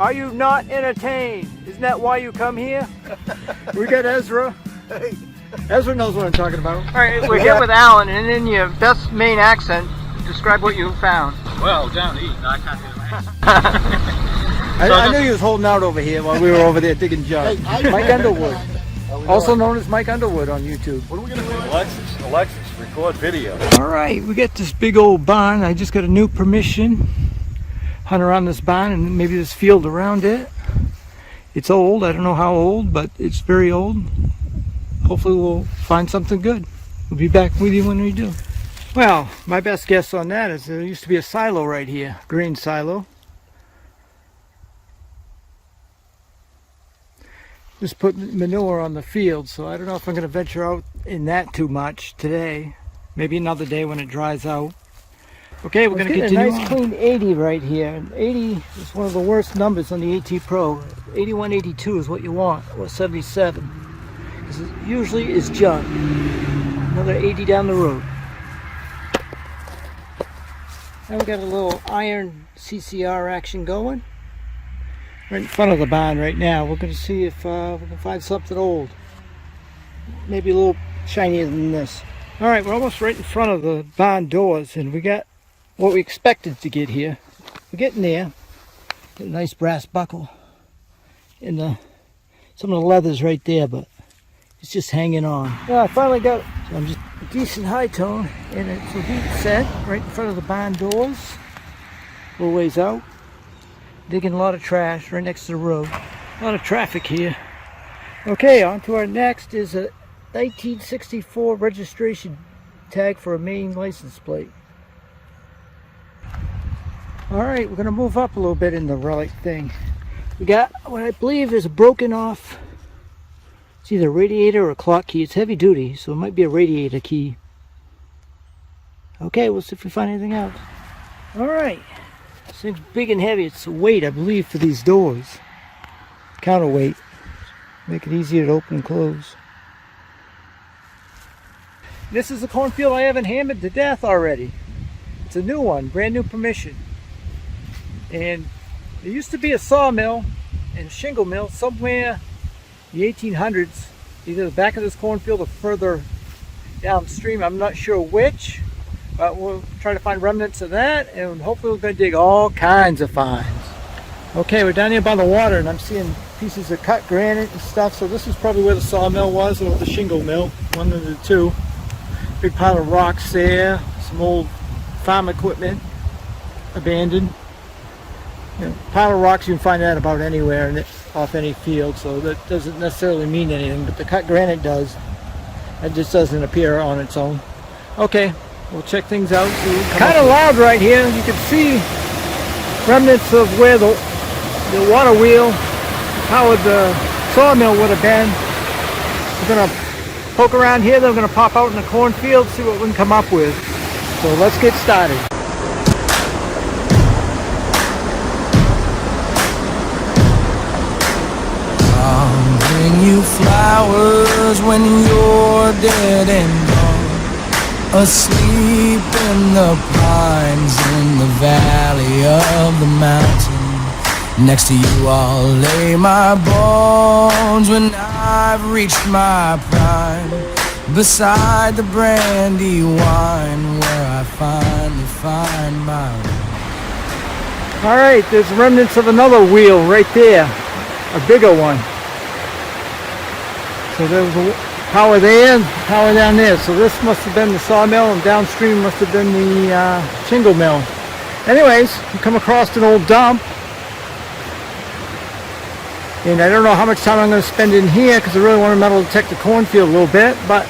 Are you not entertained? Isn't that why you come here? We got Ezra. Hey. Ezra knows what I'm talking about. All right, we're here with Alan, and in your best Maine accent, describe what you found. Well, down east, I can't do that. I knew he was holding out over here while we were over there digging junk. Hey, Mike Underwood. Also known as Mike Underwood on YouTube. What are we gonna do? Alexis, record video. All right, we got this big old barn. I just got a new permission. Hunt around this barn and maybe this field around it. It's old. I don't know how old, but it's very old. Hopefully we'll find something good. We'll be back with you when we do. Well, my best guess on that is there used to be a silo right here, grain silo. Just put manure on the field, so I don't know if I'm going to venture out in that too much today. Maybe another day when it dries out. Okay, we're going to continue. A nice clean 80 right here. And 80 is one of the worst numbers on the AT Pro. 81, 82 is what you want, or 77. Because it usually is junk. Another 80 down the road. Now we got a little iron CCR action going. Right in front of the barn right now. We're going to see if we can find something old. Maybe a little shinier than this. Alright, we're almost right in front of the barn doors, and we got what we expected to get here. We're getting there. Got a nice brass buckle. And some of the leather's right there, but it's just hanging on. Yeah, I finally got it. So I'm just a decent high tone, and it's a heat set right in front of the barn doors. A little ways out. Digging a lot of trash right next to the road. A lot of traffic here. Okay, on to our next is a 1964 registration tag for a Maine license plate. Alright, we're going to move up a little bit in the Relic thing. We got what I believe is a broken off, it's either a radiator or a clock key. It's heavy duty, so it might be a radiator key. Okay, we'll see if we find anything else. Alright. This thing's big and heavy. It's a weight, I believe, for these doors. Counterweight. Make it easier to open and close. This is a cornfield I haven't hammered to death already. It's a new one, brand new permission. And there used to be a sawmill and a shingle mill somewhere in the 1800s, either the back of this cornfield or further downstream. I'm not sure which. But we'll try to find remnants of that, and hopefully we're going to dig all kinds of finds. Okay, we're down here by the water, and I'm seeing pieces of cut granite and stuff, so this is probably where the sawmill was, or the shingle mill, one of the two. Big pile of rocks there, some old farm equipment, abandoned. You know, pile of rocks, you can find that about anywhere, and off any field, so that doesn't necessarily mean anything, but the cut granite does. It just doesn't appear on its own. Okay. We'll check things out. Kind of loud right here. You can see remnants of where the water wheel powered the sawmill would have been. We're going to poke around here. Then we're going to pop out in the cornfield, see what we can come up with. So let's get started. I'll bring you flowers when you're dead and gone. Asleep in the pines in the valley of the mountain. Next to you I'll lay my bones when I've reached my prime. Beside the brandy wine where I finally find my way. Alright, there's remnants of another wheel right there. A bigger one. So there was a power there and power down there. So this must have been the sawmill, and downstream must have been the shingle mill. Anyways, we come across an old dump. And I don't know how much time I'm going to spend in here because I really want to metal detect the cornfield a little bit, but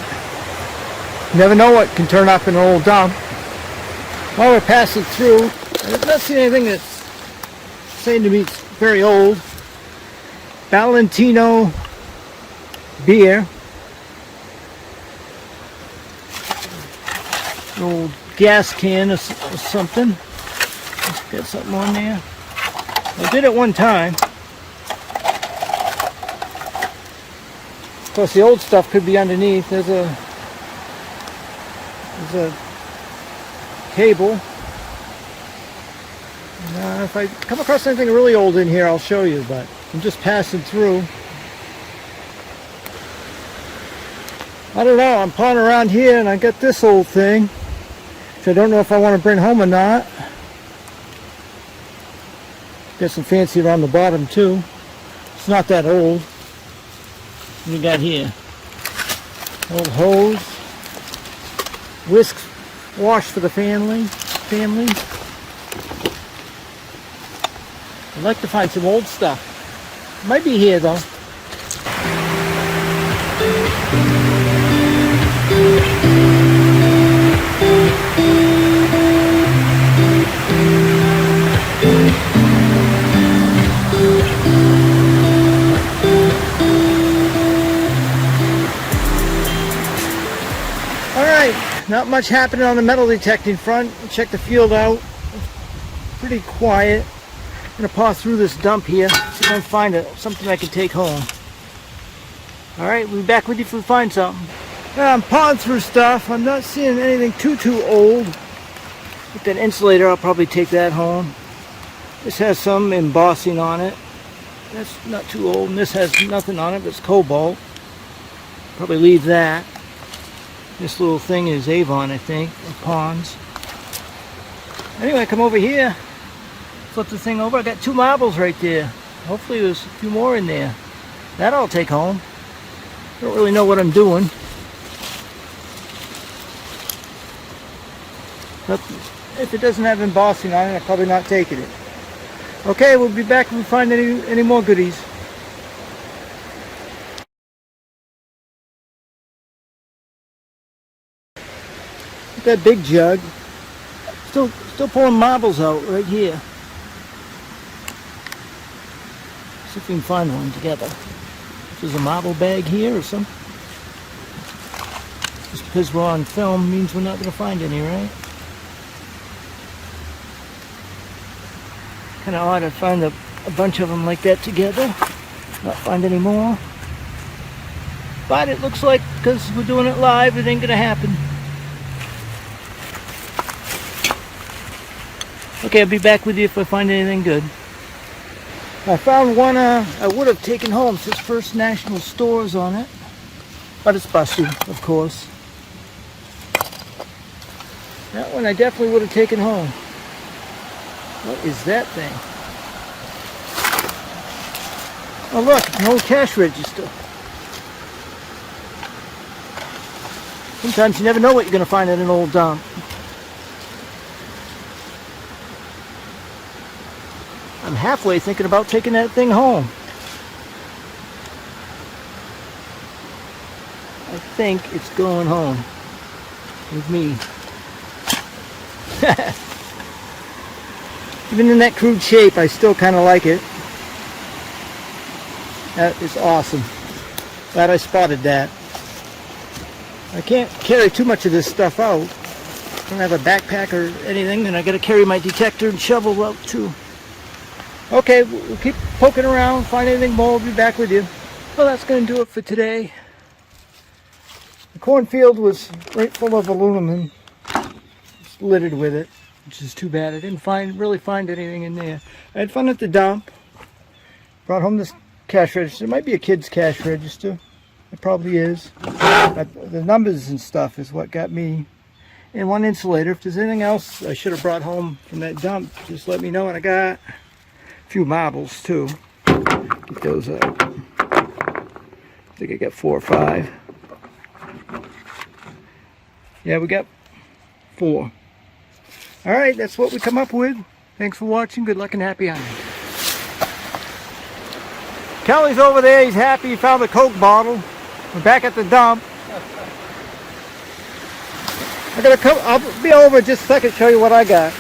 you never know what can turn up in an old dump. While we're passing through, I've not seen anything that's saying to me it's very old. Valentino beer. Old gas can or something. Let's get something on there. I did it one time. Of course, the old stuff could be underneath. There's a cable. If I come across anything really old in here, I'll show you, but I'm just passing through. I don't know, I'm pawing around here and I got this old thing, which I don't know if I want to bring home or not. Got some fancy around the bottom too. It's not that old. What do you got here? Old hose. Whisk wash for the family. I'd like to find some old stuff. Might be here though. Not much happening on the metal detecting front. Check the field out. Pretty quiet. I'm going to paw through this dump here. See if I can find something I can take home. Alright, we'll be back with you if we find something. I'm pawing through stuff. I'm not seeing anything too old. With that insulator, I'll probably take that home. This has some embossing on it. That's not too old. And this has nothing on it, but it's cobalt. Probably leave that. This little thing is Avon, I think, or Pond's. Anyway, I come over here, flip the thing over. I got 2 marbles right there. Hopefully there's a few more in there. That I'll take home. Don't really know what I'm doing. But if it doesn't have embossing on it, I'm probably not taking it. Okay, we'll be back if we find any more goodies. That big jug. Still pulling marbles out right here. See if we can find one together. If there's a marble bag here or something. Just because we're on film means we're not going to find any, right? Kind of odd to find a bunch of them like that together. Not find any more. But it looks like because we're doing it live, it ain't going to happen. Okay, I'll be back with you if I find anything good. I found one I would have taken home. It says First National Stores on it. But it's busted, of course. That one I definitely would have taken home. What is that thing? Oh look, it's an old cash register. Sometimes you never know what you're going to find at an old dump. I'm halfway thinking about taking that thing home. I think it's going home with me. Even in that crude shape, I still kind of like it. That is awesome. Glad I spotted that. I can't carry too much of this stuff out. I don't have a backpack or anything, and I got to carry my detector and shovel out too. Okay, we'll keep poking around, find anything more, we'll be back with you. Well, that's going to do it for today. The cornfield was right full of aluminum. It's littered with it, which is too bad. I didn't really find anything in there. I had fun at the dump. Brought home this cash register. It might be a kid's cash register. It probably is. But the numbers and stuff is what got me. And one insulator. If there's anything else I should have brought home from that dump, just let me know. And I got few marbles too. Get those out. I think I got 4 or 5. Yeah, we got 4. All right, that's what we come up with. Thanks for watching. Good luck and happy hunting. Kelly's over there. He's happy he found a Coke bottle. We're back at the dump. I'll be over in just a second to show you what I got.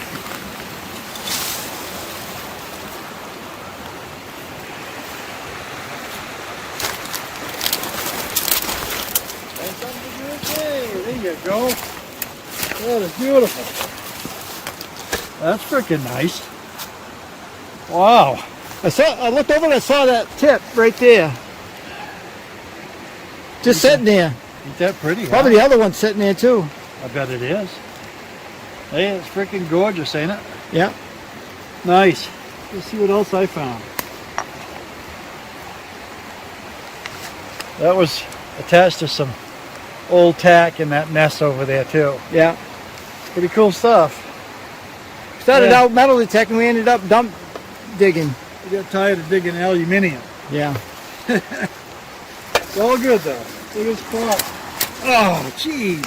There you go. That is beautiful. That's freaking nice. Wow. I looked over and I saw that tip right there. Just sitting there. Ain't that pretty? Probably the other one's sitting there too. I bet it is. Hey, it's freaking gorgeous, ain't it? Yeah. Nice. Let's see what else I found. That was attached to some old tack in that mess over there too. Yeah. Pretty cool stuff. Started out metal detecting, we ended up dump digging. We got tired of digging aluminium. Yeah. It's all good though. Look at this spot. Oh, jeez.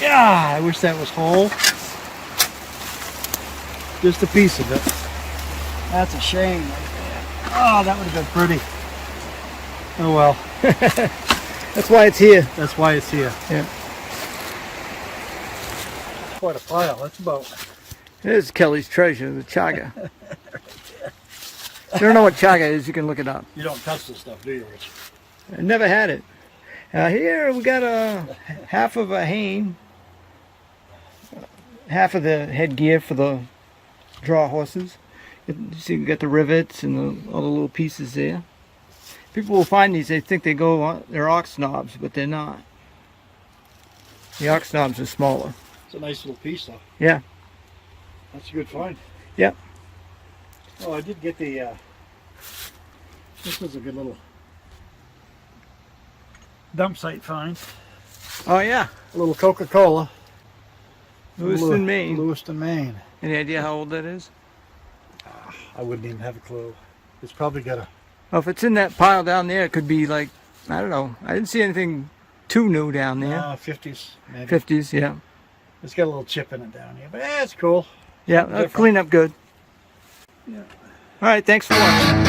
Yeah, I wish that was whole. Just a piece of it. That's a shame right there. Oh, that would have been pretty. Oh well. That's why it's here. That's why it's here. Yeah. Quite a pile. That's about. There's Kelly's treasure, the chaga. If you don't know what chaga is, you can look it up. You don't touch this stuff, do you, Rich? I never had it. Here we got a half of a hane, half of the headgear for the draw horses. You see, we got the rivets and all the little pieces there. People will find these. They think they're ox knobs, but they're not. The ox knobs are smaller. It's a nice little piece, though. Yeah. That's a good find. Yep. Oh, I did get the. This was a good little dump site find. Oh yeah. A little Coca-Cola. Lewiston, Maine. Lewiston, Maine. Any idea how old that is? I wouldn't even have a clue. It's probably got a. Well, if it's in that pile down there, it could be like, I don't know. I didn't see anything too new down there. 50s, maybe. 50s, yeah. It's got a little chip in it down here, but it's cool. Yeah, that'll clean up good. Yeah. All right, thanks for watching.